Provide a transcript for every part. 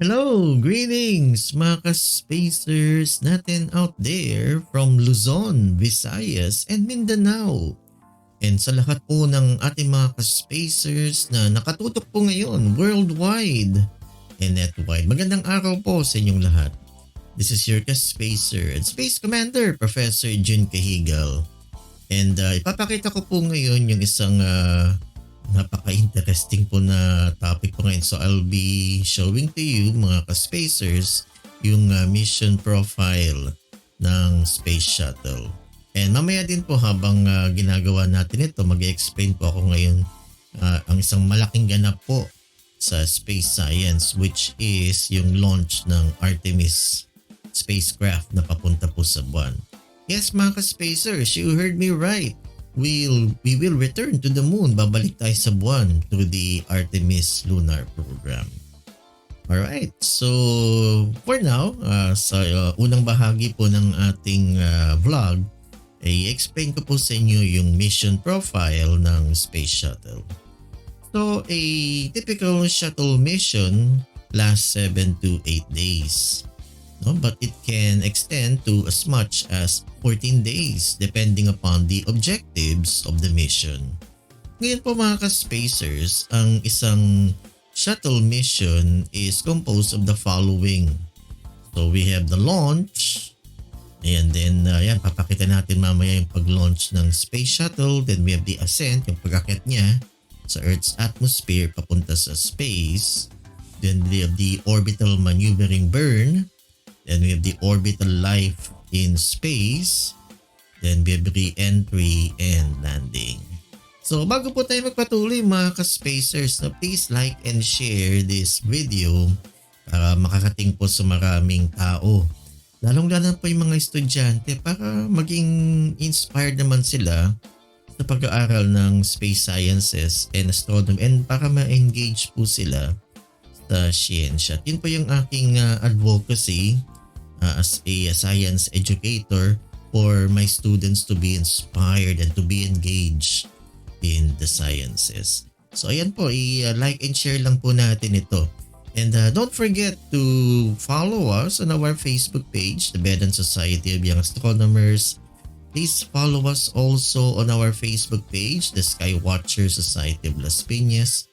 Hello, greetings mga ka-spacers natin out there from Luzon, Visayas, and Mindanao. And sa lahat po ng ating mga ka-spacers na nakatutok po ngayon worldwide and netwide. Magandang araw po sa inyong lahat. This is your ka-spacer and Space Commander, Professor Jun Cajigal. And ipapakita ko po ngayon yung isang napaka-interesting po na topic po ngayon. So I'll be showing to you mga ka-spacers yung mission profile ng Space Shuttle. And mamaya din po habang ginagawa natin ito, mag-explain po ako ngayon ang isang malaking ganap po sa space science, which is yung launch ng Artemis spacecraft na papunta po sa buwan. Yes mga ka-spacers, you heard me right. We will return to the moon. Babalik tayo sa buwan through the ARTEMIS Lunar Program. Alright, so for now, sa unang bahagi po ng ating vlog, i-explain ko po sa inyo yung mission profile ng Space Shuttle. So a typical shuttle mission lasts 7 to 8 days. No, but it can extend to as much as 14 days depending upon the objectives of the mission. Ngayon po mga ka-spacers, ang isang shuttle mission is composed of the following. So we have the launch, and then papakita natin mamaya yung pag-launch ng space shuttle. Then we have the ascent, yung pag-akyat niya sa Earth's atmosphere papunta sa space. Then we have the orbital maneuvering burn. Then we have the orbital life in space. Then we have re-entry and landing. So bago po tayo magpatuloy mga ka-spacers, please like and share this video para makakating po sa maraming tao. Lalong-lalo po yung mga estudyante para maging inspired naman sila sa pag-aaral ng space sciences and astronomy and para ma-engage po sila sa siyensya. Yun po yung aking advocacy as a science educator for my students to be inspired and to be engaged in the sciences. So ayan po, i-like and share lang po natin ito. And don't forget to follow us on our Facebook page, the Bedan Society of Young Astronomers. Please follow us also on our Facebook page, the Skywatcher Society of Las Pinas.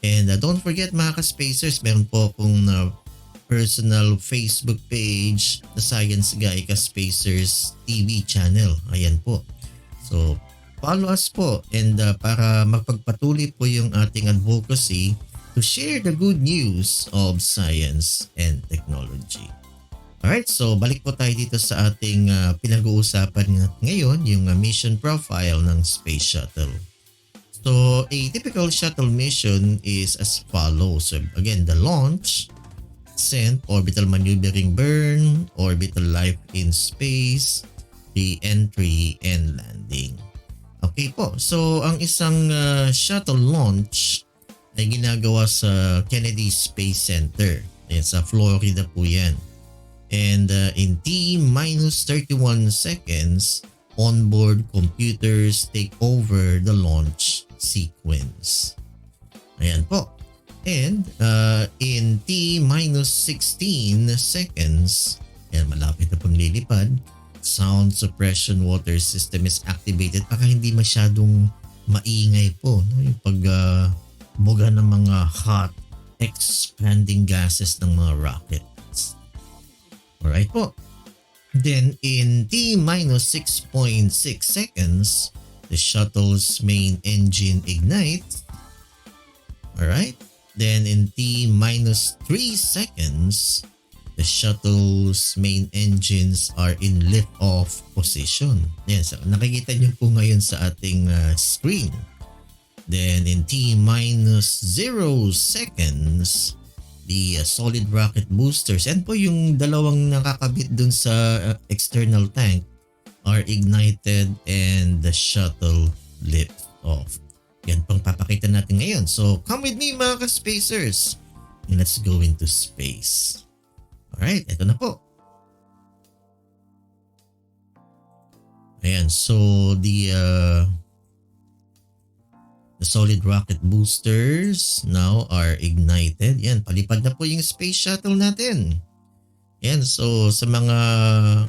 And don't forget mga ka-spacers, meron po akong personal Facebook page, The Science Guy Ka-Spacers TV channel. Ayan po. So, follow us po and para magpagpatuloy po yung ating advocacy to share the good news of science and technology. Alright, so balik po tayo dito sa ating pinag-uusapan ngayon, yung mission profile ng Space Shuttle. So, a typical shuttle mission is as follows. So, again, the launch, ascent, orbital maneuvering burn, orbital life in space, re-entry, and landing. Okay po, so ang isang shuttle launch ay ginagawa sa Kennedy Space Center. Ayan, sa Florida po yan. And in T-31 seconds, onboard computers take over the launch sequence. Ayan po. And in T-16 seconds, yan malapit na pong lilipad, sound suppression water system is activated para hindi masyadong maingay po, no? Yung pagbuga ng mga hot expanding gases ng mga rockets. Alright po. Then in T-6.6 seconds, the shuttle's main engine ignites. Alright. Then in T-3 seconds, the shuttle's main engines are in lift-off position. Yan, so nakikita nyo po ngayon sa ating screen. Then in T-0 seconds, the solid rocket boosters and po yung dalawang nakakabit dun sa external tank are ignited and the shuttle lifts off. Yan pang papakita natin ngayon. So come with me mga ka-spacers and let's go into space. Alright, eto na po. Ayan, so the The solid rocket boosters now are ignited. Yan, palipad na po yung space shuttle natin. Yan, so sa mga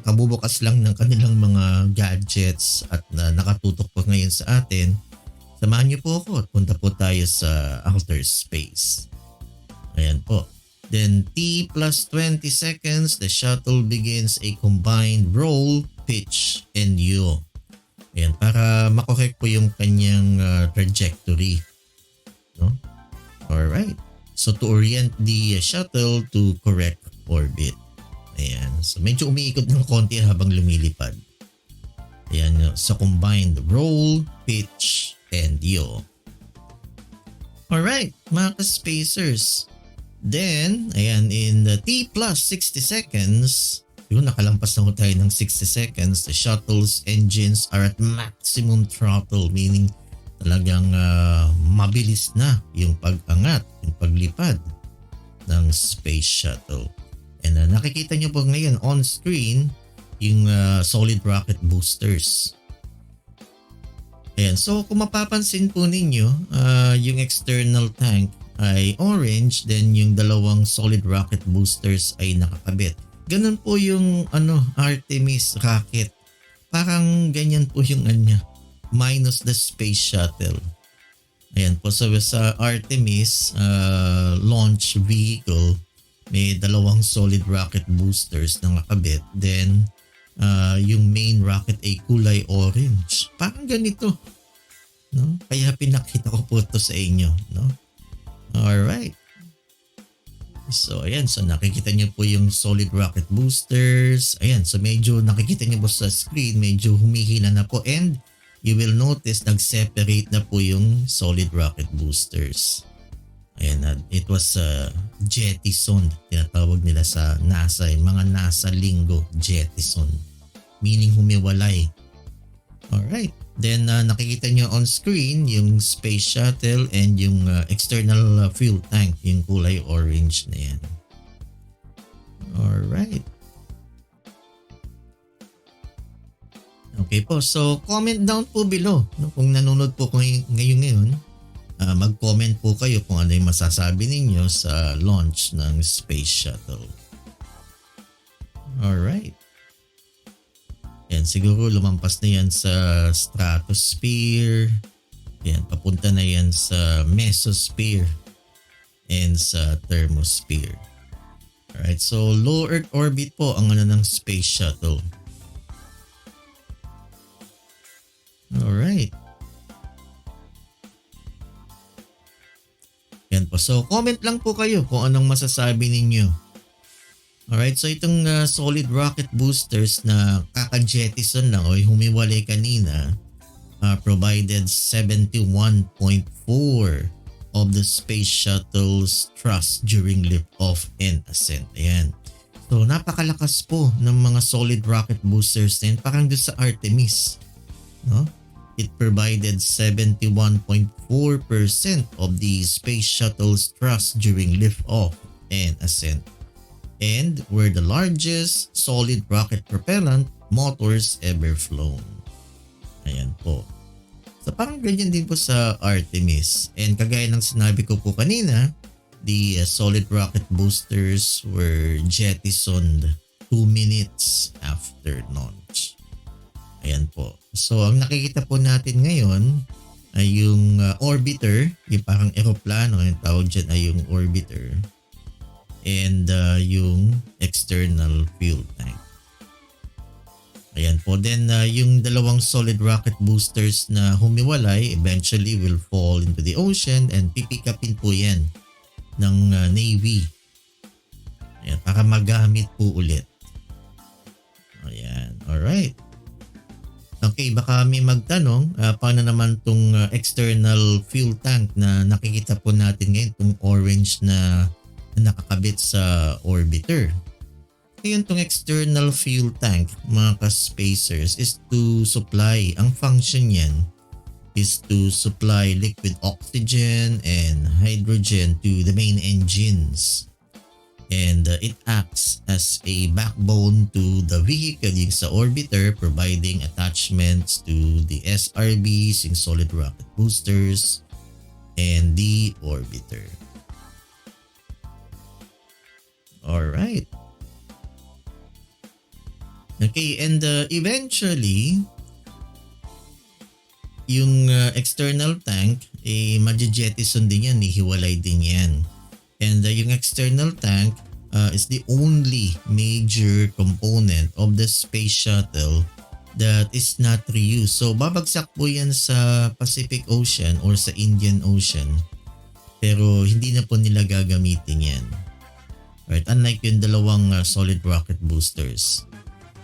kabubukas lang ng kanilang mga gadgets at nakatutok po ngayon sa atin, samahan niyo po ako at punta po tayo sa outer space. Ayan po. Then T plus 20 seconds, the shuttle begins a combined roll, pitch, and yaw. Ayan, para makorek po yung kanyang trajectory. No? Alright. So to orient the shuttle to correct orbit. Ayan. So medyo umiikot ng konti habang lumilipad. Ayan. So combined roll, pitch, and yaw. Alright, mga ka-spacers. Then, ayan, in the T plus 60 seconds, yun, nakalampas na tayo ng 60 seconds, the shuttle's engines are at maximum throttle, meaning talagang mabilis na yung pag-angat, yung paglipad ng space shuttle. And nakikita nyo po ngayon on screen yung solid rocket boosters. Ayan, so kung mapapansin po ninyo, yung external tank ay orange, then yung dalawang solid rocket boosters ay nakakabit. Ganun po yung Artemis rocket. Parang ganyan po yung minus the space shuttle. Ayan po, so sa Artemis launch vehicle, may dalawang solid rocket boosters na nakabit. Then yung main rocket ay kulay orange. Parang ganito, no? Kaya pinakita ko po ito sa inyo, no? Alright. So ayan, so nakikita niyo po yung solid rocket boosters. Ayan, so medyo nakikita niyo po sa screen, medyo humihina na po, and you will notice nag-separate na po yung solid rocket boosters. Ayan, it was jettisoned. Tinatawag nila sa NASA, yung mga NASA lingo, jettison. Meaning humiwalay. Alright. Then nakikita nyo on screen yung space shuttle and yung external fuel tank, yung kulay orange na yan. Alright. Okay po, so comment down po below. No? Kung nanonood po ngayon, mag-comment po kayo kung ano yung masasabi ninyo sa launch ng space shuttle. Alright. Yan, siguro lumampas na yan sa stratosphere. Yan, papunta na yan sa mesosphere and sa thermosphere. Alright, so low Earth orbit po ang ng space shuttle. Alright. Yan po. So comment lang po kayo kung anong masasabi ninyo. Alright, so itong solid rocket boosters na kaka-jettison lang o humiwalay kanina provided 71.4 of the space shuttle's thrust during liftoff and ascent. Ayan. So napakalakas po ng mga solid rocket boosters na yun, parang doon sa Artemis. No? It provided 71.4% of the space shuttle's thrust during liftoff and ascent, and were the largest solid rocket propellant motors ever flown. Ayan po. So parang ganyan din po sa Artemis. And kagaya ng sinabi ko po kanina, the solid rocket boosters were jettisoned 2 minutes after launch. Ayan po. So ang nakikita po natin ngayon ay yung orbiter, yung parang eroplano, yung tawag dyan ay yung orbiter, and yung external fuel tank. Ayan po. Then yung dalawang solid rocket boosters na humiwalay eventually will fall into the ocean and pipick upin po yan ng Navy. Ayan, para magamit po ulit. Ayan. Alright. Okay, baka may magtanong, paano naman tong external fuel tank na nakikita po natin ngayon, tong orange na nakakabit sa orbiter. Ngayon, tong external fuel tank, mga ka-spacers, is to supply, ang function yan is to supply liquid oxygen and hydrogen to the main engines. And it acts as a backbone to the vehicle, yung sa orbiter, providing attachments to the SRBs, yung solid rocket boosters, and the orbiter. Alright. Okay, and eventually, yung external tank, majejettison din yan, hiwalay din yan. And yung external tank is the only major component of the space shuttle that is not reused. So babagsak po yan sa Pacific Ocean or sa Indian Ocean. Pero hindi na po nila gagamitin yan. Right? Unlike yung dalawang solid rocket boosters.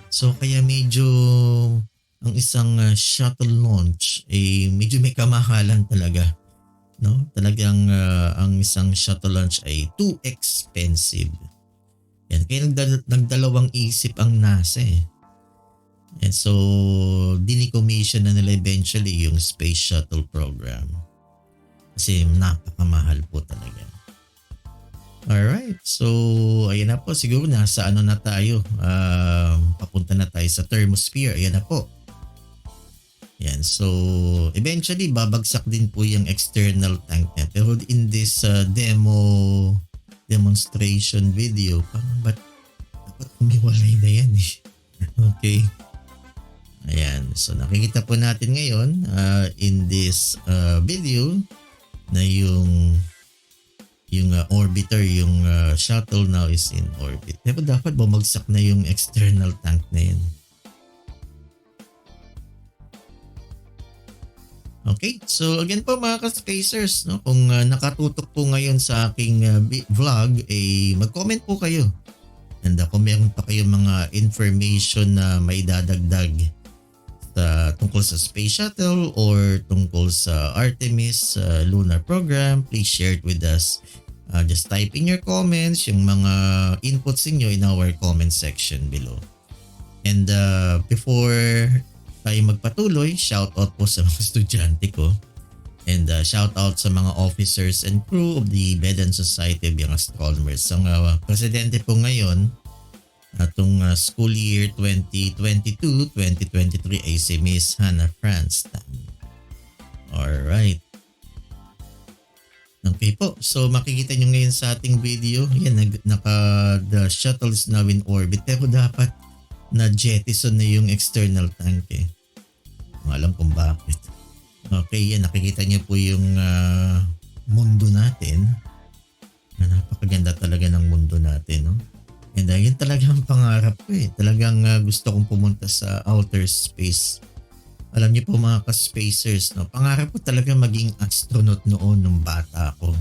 So kaya medyo ang isang shuttle launch medyo may kamahalan talaga. No? Talagang ang isang shuttle launch ay too expensive. Yan. Kaya nagdalawang isip ang NASA eh. And so dinicommission na nila eventually yung space shuttle program. Kasi napakamahal po talaga. Alright, so ayan na po, siguro nasa ano na tayo, papunta na tayo sa thermosphere, ayan na po. Yan, so eventually babagsak din po yung external tank niya. Pero in this demonstration video, dapat umiwalay na yan eh. Okay. Ayan, so nakikita po natin ngayon in this video na yung orbiter, yung shuttle now is in orbit. Pero dapat bumagsak na yung external tank na yun. Okay, so again po mga ka-spacers, no, kung nakatutok po ngayon sa aking vlog, mag-comment po kayo. And kung meron pa kayong mga information na may dadagdag tungkol sa Space Shuttle or tungkol sa Artemis Lunar Program, please share it with us. Just type in your comments, yung mga inputs niyo in our comment section below. And before tayo magpatuloy, shout out po sa mga estudyante ko. And shout out sa mga officers and crew of the Bedan Society of Young Astronomers. Ang presidente po ngayon, atong school year 2022-2023 ay si Miss Hannah France. Alright. Okay po. So makikita nyo ngayon sa ating video. Yan, the shuttle is now in orbit. Pero dapat na-jettison na yung external tank eh. Alam kung bakit. Okay, yan. Nakikita nyo po yung mundo natin. Napakaganda talaga ng mundo natin, no? And yun talaga ang pangarap ko eh. Talagang gusto kong pumunta sa outer space. Alam niyo po mga ka-spacers, no? Pangarap ko talaga maging astronaut noon nung bata ako.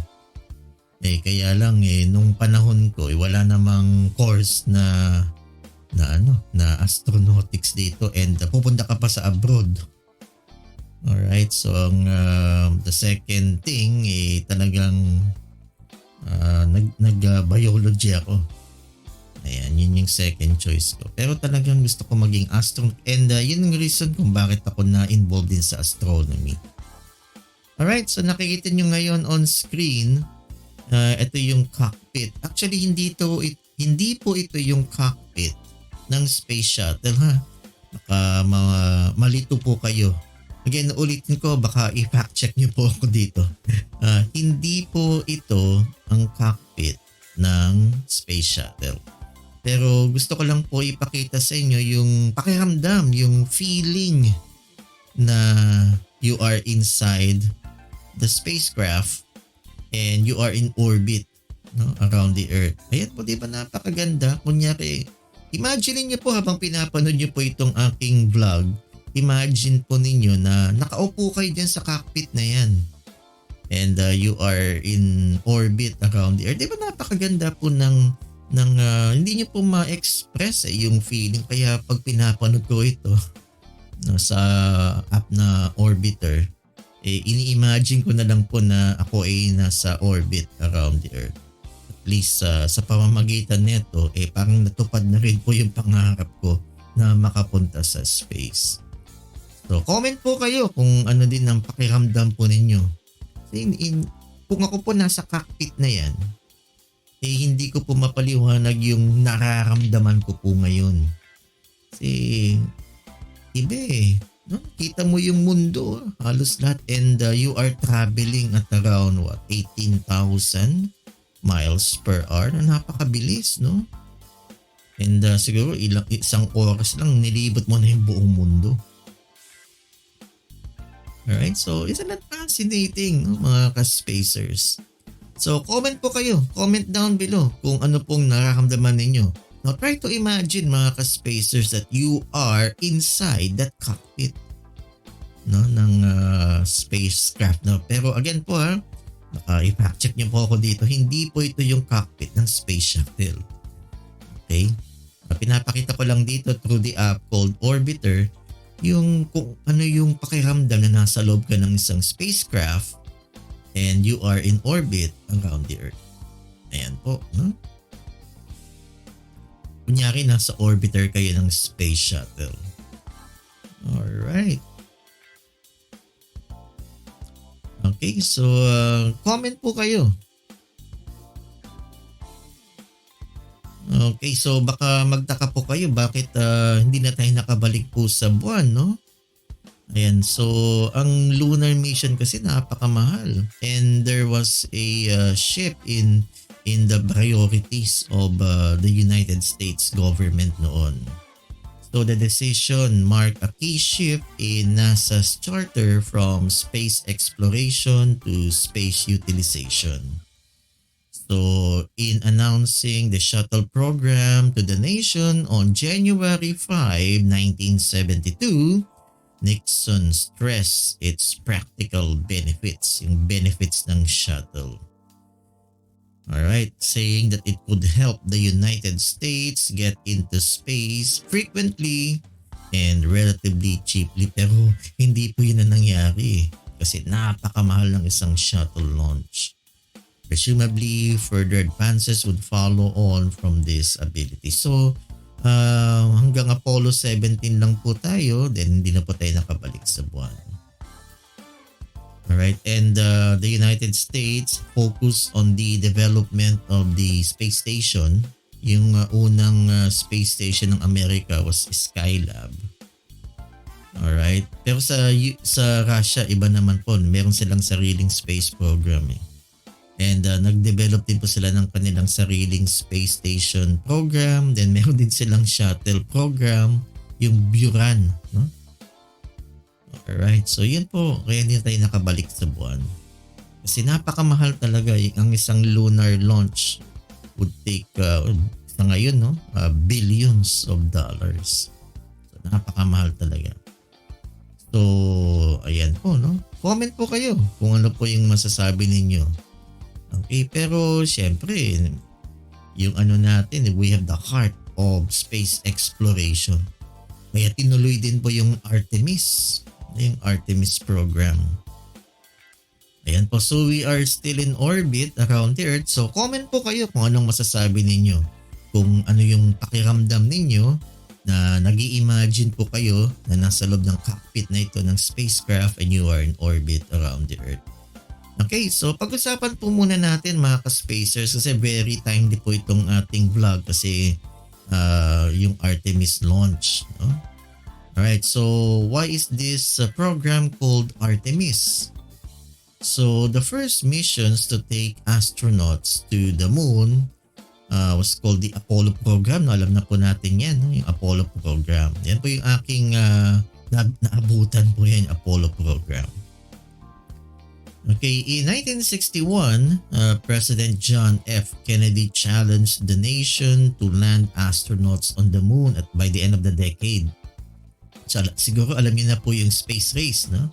Kaya lang nung panahon ko wala namang course na astronautics dito and pupunta ka pa sa abroad. Alright, so the second thing talagang nag-biology ako. Ayan, yun yung second choice ko. Pero talagang gusto ko maging astronaut and yun yung reason kung bakit ako na-involved din sa astronomy. Alright, so nakikita nyo ngayon on screen, ito yung cockpit. Actually, hindi po ito yung cockpit ng space shuttle ha. Baka malito po kayo. Again, ulitin ko, baka i-fact check nyo po ako dito. Hindi po ito ang cockpit ng space shuttle. Pero gusto ko lang po ipakita sa inyo yung pakiramdam, yung feeling na you are inside the spacecraft and you are in orbit, no, around the Earth. Ayan po, di ba napakaganda? Kunyari, imagine niyo po habang pinapanood niyo po itong aking vlog, imagine po ninyo na nakaupo kayo dyan sa cockpit na yan. And you are in orbit around the Earth. Di ba napakaganda po ng hindi niyo po ma-express yung feeling. Kaya pag pinapanood ko ito sa app na Orbiter, ini-imagine ko na lang po na ako ay nasa orbit around the Earth. At least sa pamamagitan nito, parang natupad na rin po yung pangarap ko na makapunta sa space. So comment po kayo kung ano din ang pakiramdam po ninyo. Kung ako po nasa cockpit na yan, hindi ko po mapaliwanag yung nararamdaman ko po ngayon. Kasi iba No? Kita mo yung mundo, halos lahat, and you are traveling at around 18,000 miles per hour. Napakabilis, no? And siguro isang oras lang nilibot mo na yung buong mundo. Alright, so isn't that fascinating, no, mga ka-spacers? So comment po kayo, comment down below kung ano pong nararamdaman ninyo. Now try to imagine, mga ka-spacers, that you are inside that cockpit, no, ng spacecraft. No? Pero again po, i-fact check niyo po ako dito, hindi po ito yung cockpit ng Space Shuttle. Okay? Pinapakita ko lang dito through the app called Orbiter yung kung ano yung pakiramdam na nasa loob ka ng isang spacecraft and you are in orbit around the Earth. Ayan po, no? Kunyari nasa orbiter kayo ng Space Shuttle. Alright. Okay, so comment po kayo. Okay, so baka magtaka po kayo bakit hindi na tayo nakabalik po sa buwan, no? Ayan, so ang lunar mission kasi napakamahal, and there was a shift in the priorities of the United States government noon. So the decision marked a key shift in NASA's charter from space exploration to space utilization. So in announcing the shuttle program to the nation on January 5, 1972, Nixon stressed its practical benefits, yung benefits ng shuttle. Alright, saying that it could help the United States get into space frequently and relatively cheaply. Pero hindi po yun na nangyari kasi napakamahal ng isang shuttle launch. Presumably, further advances would follow on from this ability. So, hanggang Apollo 17 lang po tayo, then hindi na po tayo nakabalik sa buwan. Alright, and the United States focused on the development of the space station. Yung unang space station ng Amerika was Skylab. Alright, pero sa Russia, iba naman po. Meron silang sariling space program eh. And nag-develop din po sila ng kanilang sariling space station program. Then meron din silang shuttle program, yung Buran, no? Alright, so yun po. Kaya hindi tayo nakabalik sa buwan. Kasi napakamahal talaga. Ang isang lunar launch would take, sa ngayon, no? Billions of dollars. So napakamahal talaga. So, ayan po, no? Comment po kayo kung ano po yung masasabi ninyo. Okay, pero syempre, yung ano natin, we have the heart of space exploration. Kaya tinuloy din po yung Artemis program. Ayan po, so we are still in orbit around the Earth. So comment po kayo kung anong masasabi ninyo. Kung ano yung pakiramdam ninyo na nag-i-imagine po kayo na nasa loob ng cockpit na ito ng spacecraft and you are in orbit around the Earth. Okay, so pag-usapan po muna natin, mga ka-spacers, kasi very timely po itong ating vlog kasi yung Artemis launch. No? Alright, so why is this program called Artemis? So the first missions to take astronauts to the moon was called the Apollo program. No, alam na po natin yan, no? Yung Apollo program. Yan po yung aking naabutan po yan, Apollo program. Okay, in 1961, President John F. Kennedy challenged the nation to land astronauts on the moon by the end of the decade. So, siguro alam niyo na po yung space race, no?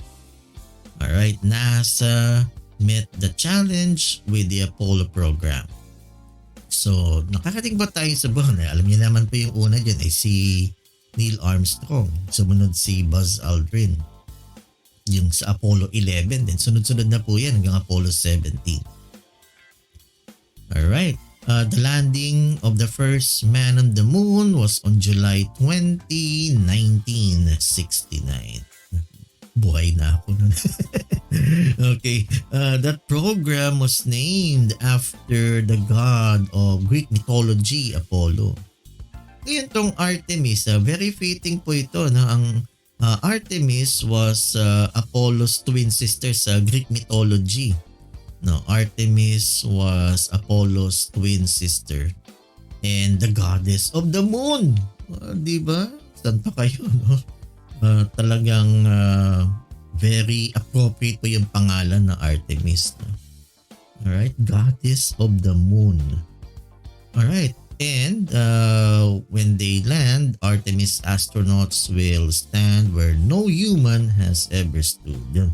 Alright, NASA met the challenge with the Apollo program. So, nakakating ba tayo sa buwan? Alam niyo naman po yung una dyan ay si Neil Armstrong. Sumunod si Buzz Aldrin. Yung sa Apollo 11, then sunod-sunod na po yan hanggang Apollo 17. Alright, the landing of the first man on the moon was on July 20, 1969. Buhay na ako nun. Okay, that program was named after the god of Greek mythology, Apollo. Ngayon tong Artemis, very fitting po ito na ang Artemis was Apollo's twin sister sa Greek mythology. No, Artemis was Apollo's twin sister and the goddess of the moon. Di ba? Saan pa kayo, no? Talagang very appropriate po yung pangalan na Artemis. No? Alright, goddess of the moon. Alright, and when they land, Artemis astronauts will stand where no human has ever stood. Yan.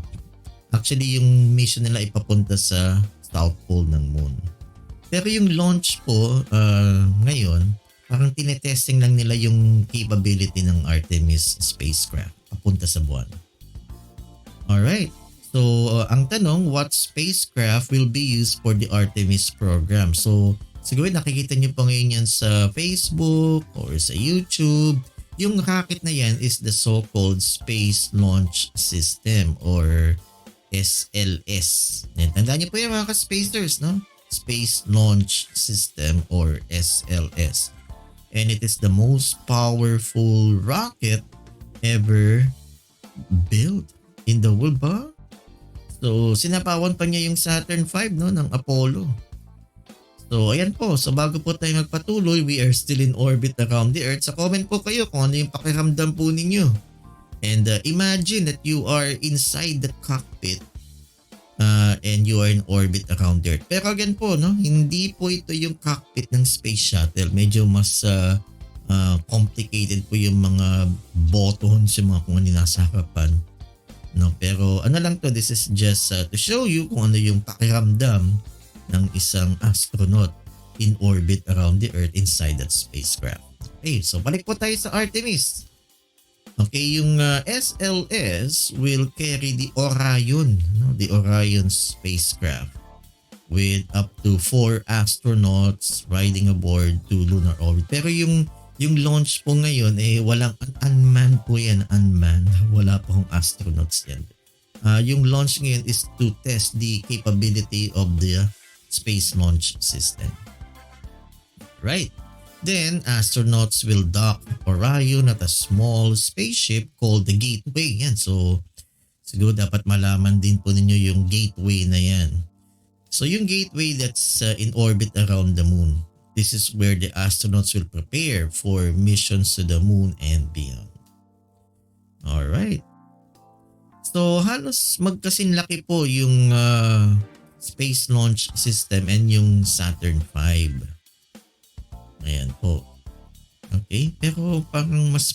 Actually, yung mission nila ipapunta sa South Pole ng Moon. Pero yung launch po ngayon, parang tinetesting lang nila yung capability ng Artemis spacecraft papunta sa buwan. Alright, so ang tanong, what spacecraft will be used for the Artemis program? So siguro nakikita niyo po ngayon yan sa Facebook or sa YouTube. Yung rocket na yan is the so-called Space Launch System or SLS. Yan. Tandaan niyo po yan mga ka-spacers, no? Space Launch System or SLS. And it is the most powerful rocket ever built in the world ba? So sinapawan pa niya yung Saturn V, no, ng Apollo. So ayan po, so bago po tayo magpatuloy, we are still in orbit around the Earth. Sa comment po kayo kung ano yung pakiramdam po ninyo. And imagine that you are inside the cockpit and you are in orbit around the Earth. Pero again po, no, hindi po ito yung cockpit ng space shuttle. Medyo mas complicated po yung mga buttons, yung mga kung ano nasa harapan. No, pero ano lang to, this is just to show you kung ano yung pakiramdam ng isang astronaut in orbit around the Earth inside that spacecraft. Okay, so balik po tayo sa Artemis. Okay, yung SLS will carry the Orion, no? The Orion spacecraft with up to 4 astronauts riding aboard to lunar orbit. Pero yung launch po ngayon walang unmanned po yan, unmanned. Wala pong astronauts yan. Yung launch ngayon is to test the capability of the Space Launch System. Right. Then, astronauts will dock Orion at a small spaceship called the Gateway. Yan. So, siguro dapat malaman din po ninyo yung gateway na yan. So, yung gateway that's in orbit around the moon. This is where the astronauts will prepare for missions to the moon and beyond. Alright. So, halos magkasinlaki po yung Space Launch System and yung Saturn V. Ayan po. Okay, pero parang mas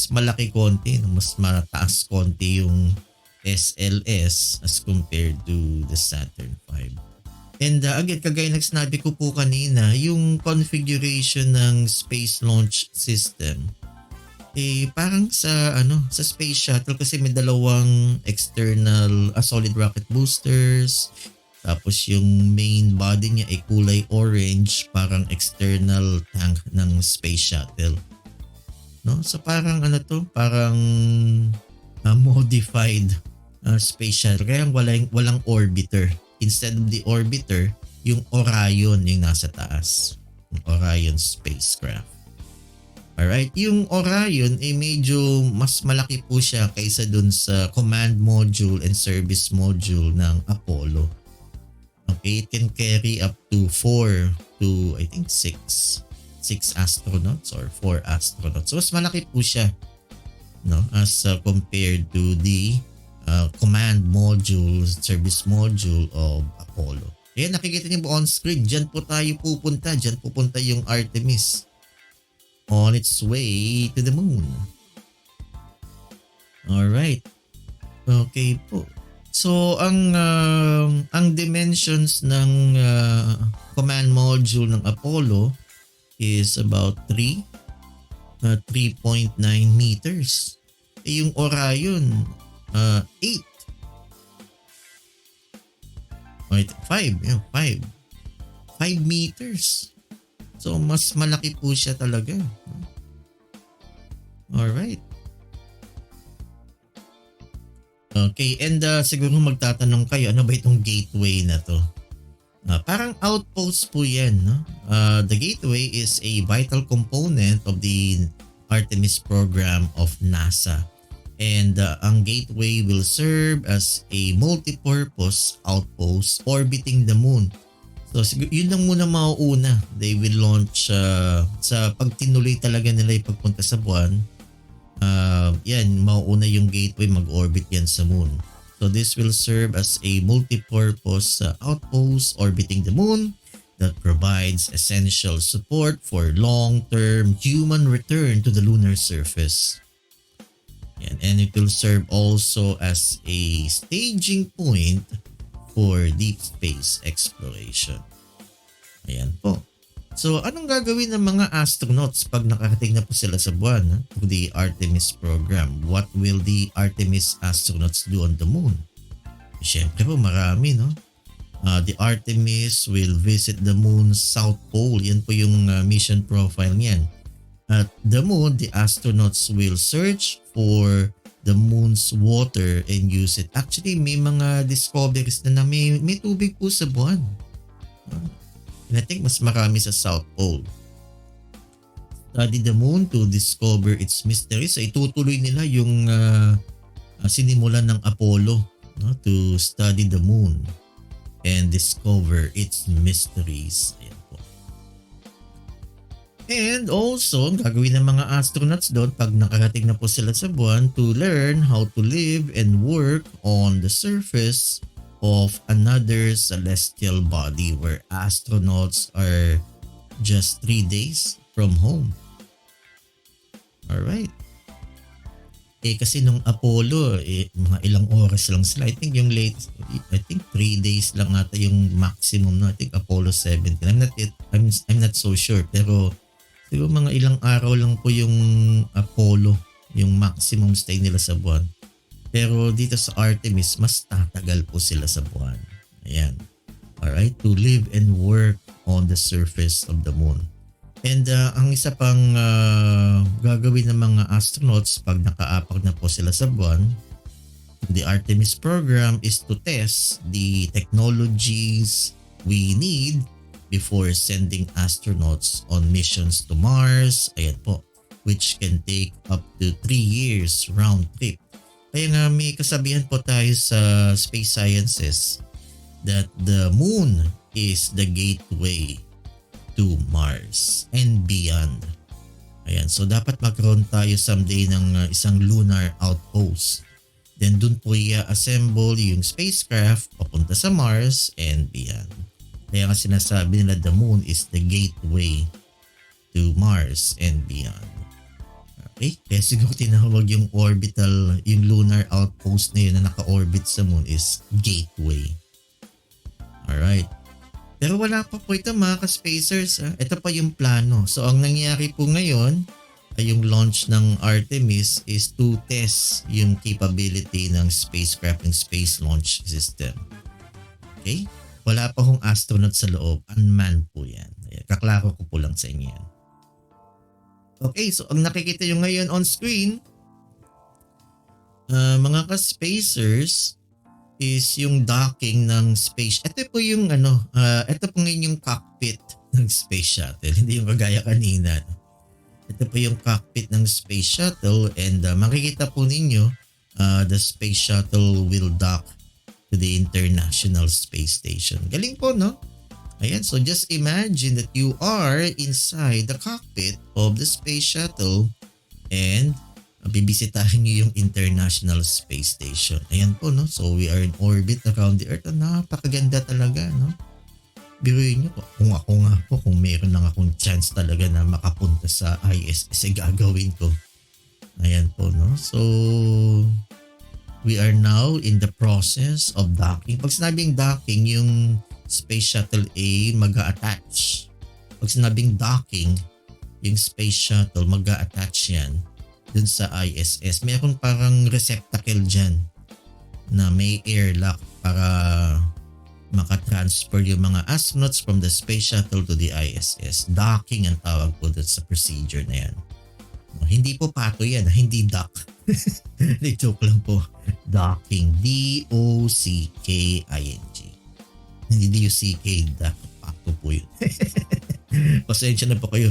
malaki konti, mas mataas konti yung SLS as compared to the Saturn V. And again, kagaya ng sinabi ko po kanina, yung configuration ng Space Launch System parang sa Space Shuttle kasi may dalawang external solid rocket boosters. Tapos yung main body niya ay kulay orange, parang external tank ng Space Shuttle. No? So parang parang modified Space Shuttle. Kaya walang orbiter. Instead of the orbiter, yung Orion yung nasa taas. Yung Orion spacecraft. Alright, yung Orion medyo mas malaki po siya kaysa dun sa command module and service module ng Apollo. Okay, it can carry up to 4 to I think 6 astronauts or 4 astronauts. So mas malaki po siya, no, as compared to the command module, service module of Apollo. Ayan, nakikita niyo po on screen, dyan po tayo pupunta. Dyan pupunta yung Artemis on its way to the moon. Alright. Okay po. So ang dimensions ng command module ng Apollo is about 3.9 meters. Yung Orion 8. Wait, 5 meters. So mas malaki po siya talaga. Alright. Okay, and siguro magtatanong kayo, ano ba itong gateway na to? Parang outpost po yan, no? The gateway is a vital component of the Artemis program of NASA. And ang gateway will serve as a multi-purpose outpost orbiting the moon. So yun lang muna mauuna. They will launch sa pagtinuloy talaga nila yung pagpunta sa buwan. Yan, mauuna yung gateway, mag-orbit yan sa moon. So this will serve as a multi-purpose outpost orbiting the moon that provides essential support for long-term human return to the lunar surface. Yan, and it will serve also as a staging point for deep space exploration. Ayan po. So anong gagawin ng mga astronauts pag nakarating na po sila sa buwan to the Artemis program? What will the Artemis astronauts do on the moon? Siyempre po marami, no? The Artemis will visit the moon's south pole. Yan po yung mission profile niyan. At the moon, the astronauts will search for the moon's water and use it. Actually, may mga discoveries na may tubig po sa buwan. And I think mas marami sa South Pole. Study the moon to discover its mysteries. So itutuloy nila yung sinimulan ng Apollo, no, to study the moon and discover its mysteries. Ayan po. And also, gagawin ng mga astronauts doon pag nakarating na po sila sa buwan to learn how to live and work on the surface of another celestial body where astronauts are just 3 days from home. Alright. Kasi nung Apollo, mga ilang oras lang sila. I think 3 days lang ata yung maximum. No? I think Apollo 17. I'm not so sure. Pero siguro mga ilang araw lang po yung Apollo, yung maximum stay nila sa buwan. Pero dito sa Artemis, mas tatagal po sila sa buwan. Ayan. Alright, to live and work on the surface of the moon. And ang isa pang gagawin ng mga astronauts pag nakaapak na po sila sa buwan, the Artemis program is to test the technologies we need before sending astronauts on missions to Mars. Ayan po, which can take up to 3 years round trip. Kaya nga may kasabihan po tayo sa space sciences that the moon is the gateway to Mars and beyond. Ayan, so dapat magkaroon tayo someday ng isang lunar outpost. Then dun po i-assemble yung spacecraft papunta sa Mars and beyond. Kaya nga sinasabi nila the moon is the gateway to Mars and beyond. Okay, kaya siguro tinawag yung orbital, yung lunar outpost na yun na naka-orbit sa moon is gateway. Alright. Pero wala pa po ito mga ka-spacers. Ito pa yung plano. So ang nangyari po ngayon ay yung launch ng Artemis is to test yung capability ng spacecraft and space launch system. Okay? Wala pa hong astronaut sa loob. Unmanned po yan. Kaklaro ko po lang sa inyo yan. Okay, so ang nakikita nyo ngayon on screen, mga ka-spacers, is yung docking ng space. Ito po yung ito po ngayon yung cockpit ng space shuttle. Hindi yung kagaya kanina. Ito po yung cockpit ng space shuttle and makikita po ninyo the space shuttle will dock to the International Space Station. Galing po, no? Ayan, so just imagine that you are inside the cockpit of the space shuttle and bibisitahin nyo yung International Space Station. Ayan po, no? So we are in orbit around the Earth. Napakaganda talaga, no? Biruin nyo po. Kung ako nga po, kung meron lang akong chance talaga na makapunta sa ISS, gagawin ko. Ayan po, no? So we are now in the process of docking. Pag sinabing docking, yung Space Shuttle A mag-a-attach. Pag sinabing docking, yung Space Shuttle mag-a-attach yan dun sa ISS. Meron parang receptacle dyan na may airlock para makatransfer yung mga astronauts from the Space Shuttle to the ISS. Docking ang tawag po dun sa procedure na yan. Hindi po pato yan, hindi dock. Joke lang po. Docking. D-O-C-K-I-N-G. Hindi D-O-C-K, dock. Pato po yun. Pasensya na po kayo.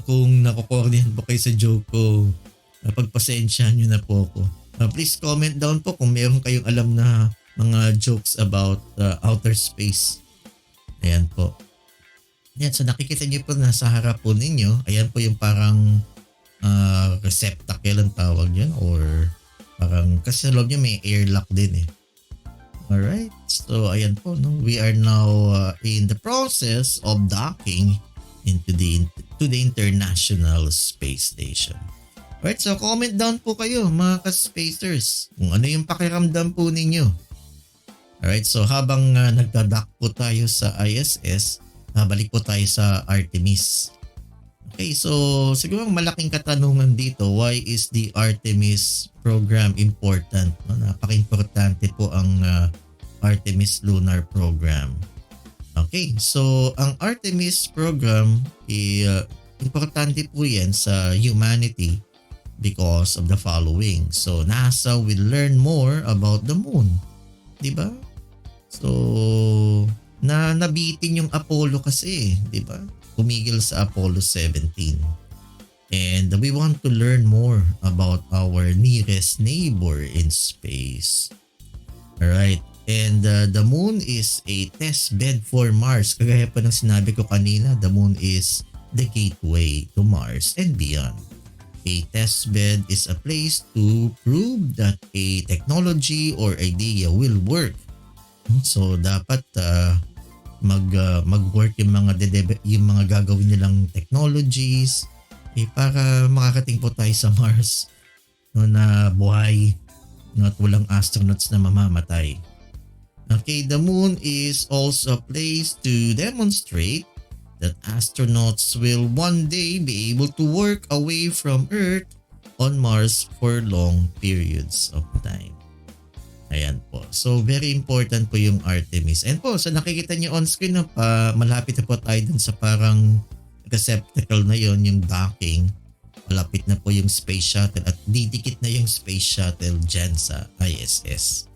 Kung nakukornihan po kayo sa joke ko, pagpasensyahan nyo na po ako. Please comment down po kung meron kayong alam na mga jokes about outer space. Ayan po. Ayan, so nakikita niyo po na sa harap po ninyo, ayan po yung parang receptacle ang tawag yan, or parang kasi sa loob niya may airlock din eh. Alright, so ayan po, no? We are now in the process of docking into to the International Space Station. Alright, so comment down po kayo mga ka-spacers kung ano yung pakiramdam po ninyo. Alright, so habang nagdadock po tayo sa ISS, balik po tayo sa Artemis. Okay, so siguro malaking katanungan dito, why is the Artemis program important? No? Napaka-importante po ang Artemis Lunar Program. Okay, so ang Artemis program, importante po yan sa humanity because of the following. So NASA will learn more about the moon. Diba? So nabitin yung Apollo kasi, diba? Tumigil sa Apollo 17. And we want to learn more about our nearest neighbor in space. Alright. And the moon is a test bed for Mars. Kagaya pa ng sinabi ko kanina, the moon is the gateway to Mars and beyond. A test bed is a place to prove that a technology or idea will work. So dapat mag-work yung mga gagawin nilang technologies para makakating po tayo sa Mars, no, na buhay, no, at walang astronauts na mamamatay. Okay, the moon is also a place to demonstrate that astronauts will one day be able to work away from Earth on Mars for long periods of time. Ayan po. So very important po yung Artemis. And po, so nakikita niyo on screen na malapit na po tayo dun sa parang receptacle na yon, yung docking. Malapit na po yung space shuttle at didikit na yung space shuttle dyan sa ISS.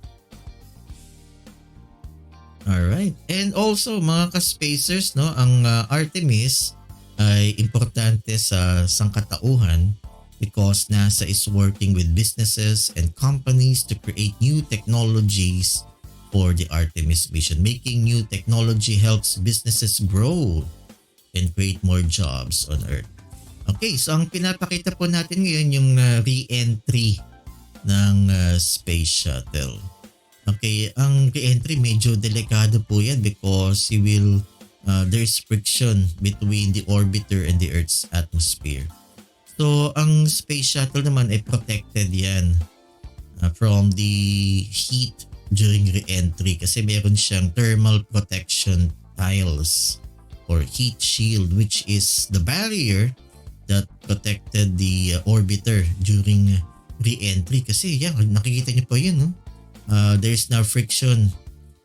Alright. And also mga ka-spacers, no, ang Artemis ay importante sa sangkatauhan because NASA is working with businesses and companies to create new technologies for the Artemis mission. Making new technology helps businesses grow and create more jobs on Earth. Okay, so ang pinapakita po natin ngayon yung re-entry ng Space Shuttle. Okay, ang re-entry medyo delikado po yan because there's friction between the orbiter and the Earth's atmosphere. So, ang Space Shuttle naman ay protected yan from the heat during re-entry kasi meron siyang thermal protection tiles or heat shield, which is the barrier that protected the orbiter during re-entry. Kasi yan, nakikita niyo po yun, no? There's now friction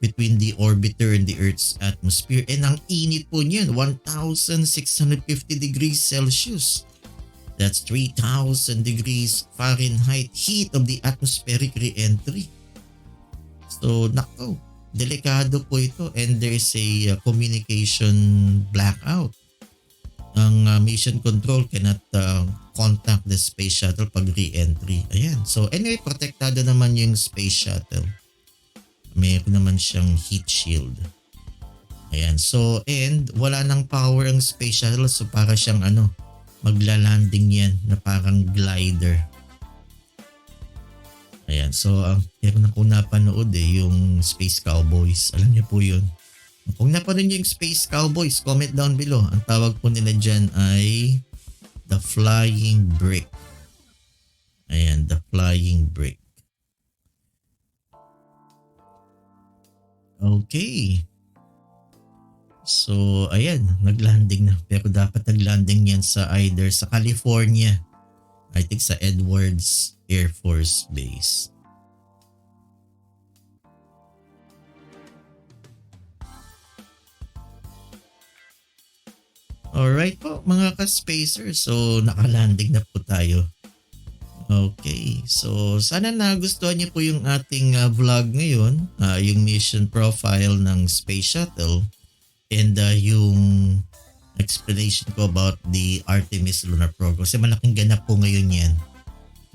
between the orbiter and the Earth's atmosphere. And ang init po niyan, 1,650 degrees Celsius. That's 3,000 degrees Fahrenheit heat of the atmospheric re-entry. So, nako, delikado po ito and there is a communication blackout. Ang mission control cannot contact the space shuttle pag re-entry. Ayan. So, anyway, protektado naman yung space shuttle. Mayroon naman siyang heat shield. Ayan. So, and wala nang power ang space shuttle so para siyang magla-landing yan na parang glider. Ayan. So, meron ako napanood yung Space Cowboys. Alam niyo po yun. Kung napanood niyo yung Space Cowboys, comment down below. Ang tawag po nila dyan ay the flying brick. Ayan, the flying brick. Okay. So, ayan, naglanding na. Pero dapat naglanding yan sa either sa California, I think sa Edwards Air Force Base. Alright po mga ka-spacers, so nakalanding na po tayo. Okay, so sana nagustuhan niyo po yung ating vlog ngayon, yung mission profile ng Space Shuttle and yung explanation ko about the Artemis Lunar Program kasi malaking ganap po ngayon yan.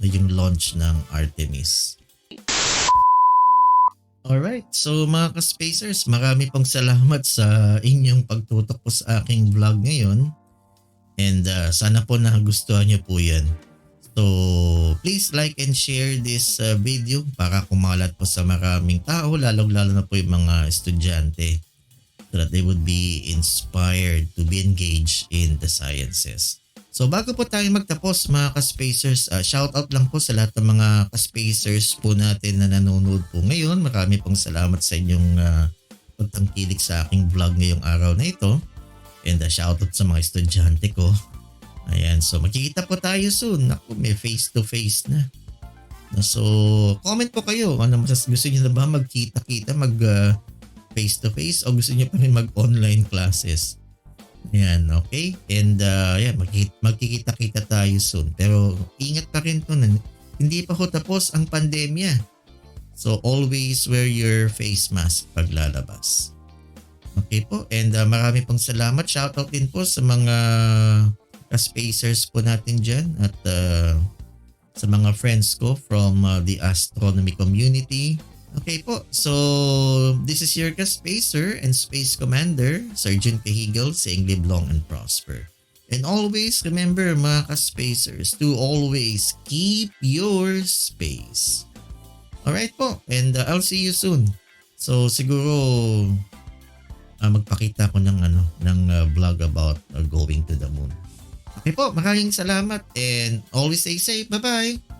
na yung launch ng Artemis. Alright, so mga ka-spacers, marami pong salamat sa inyong pagtutok po sa aking vlog ngayon. And sana po nagustuhan niyo po yan. So please like and share this video para kumalat po sa maraming tao, lalong-lalo na po yung mga estudyante, so that they would be inspired to be engaged in the sciences. So bago po tayo magtapos mga ka-spacers, shoutout lang po sa lahat ng mga ka-spacers po natin na nanonood po ngayon. Marami pong salamat sa inyong pagtangkilik sa aking vlog ngayong araw na ito. And shoutout sa mga estudyante ko. Ayan, so magkikita po tayo soon. Naku, may face to face na. So comment po kayo. Ano gusto niyo na ba magkita-kita, mag face to face, o gusto niyo pa rin mag-online classes? Ayan, okay? And yeah, magkikita-kita tayo soon. Pero ingat pa rin po na hindi pa ho tapos ang pandemya. So always wear your face mask pag lalabas. Okay po, and marami pong salamat. Shoutout din po sa mga ka-spacers po natin dyan at sa mga friends ko from the astronomy community. Okay po, so this is your ka-spacer and space commander, Sergeant Cajigal, saying live long and prosper. And always remember mga ka-spacers to always keep your space. Alright po, and I'll see you soon. So siguro magpakita ko ng vlog about going to the moon. Okay po, maraming salamat and always stay safe. Bye-bye!